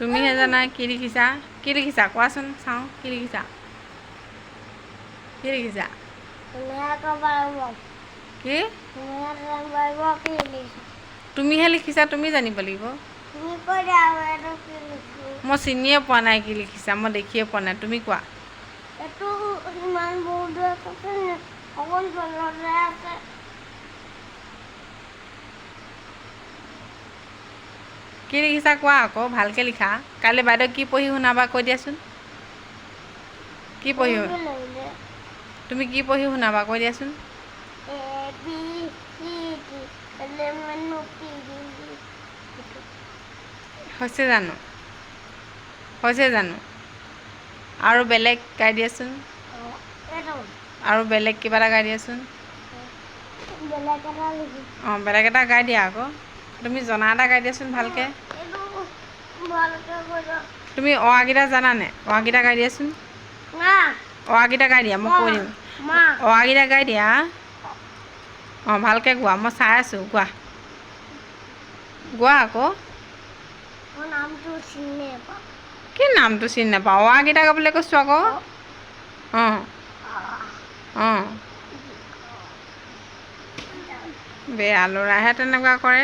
তুমিহে জানা কি লিখিছা। কি লিখিছা কোৱাচোন চাওঁ। কি লিখিছা? কি লিখিছা? কি তুমিহে লিখিছা, তুমি জানিব লাগিব। মই চিনিয়ে পোৱা নাই কি লিখিছা, মই দেখিয়ে পোৱা নাই। তুমি কোৱা। কি লিখিছা কোৱা আকৌ, ভালকৈ লিখা। কাইলৈ বাইদেউ কি পঢ়ি শুনাবা কৈ দিয়াচোন। কি পঢ়ি তুমি কি পঢ়ি শুনাবা কৈ দিয়াচোন। হৈছে জানো? হৈছে জানো? আৰু বেলেগ গাই দিয়াচোন। আৰু বেলেগ কিবা এটা গাই দিয়াচোন। অঁ বেলেগ এটা গাই দিয়া আকৌ। তুমি জনা এটা গাই দিয়াচোন ভালকৈ। তুমি অ-আ কেইটা জানানে? অ-আ কেইটা গাই দিয়াচোন। অ-আ কেইটা গাই দিয়া, মই কৈ দিম। অ-আ কেইটা গাই দিয়া। অঁ ভালকৈ গোৱা, মই চাই আছোঁ। গোৱা গোৱা আকৌ। কি নামটো চিনি নাপাওঁ? অ-আ কেইটা গাবলৈ কৈছোঁ আকৌ। অঁ অঁ বেয়া ল'ৰাহে তেনেকুৱা কৰে।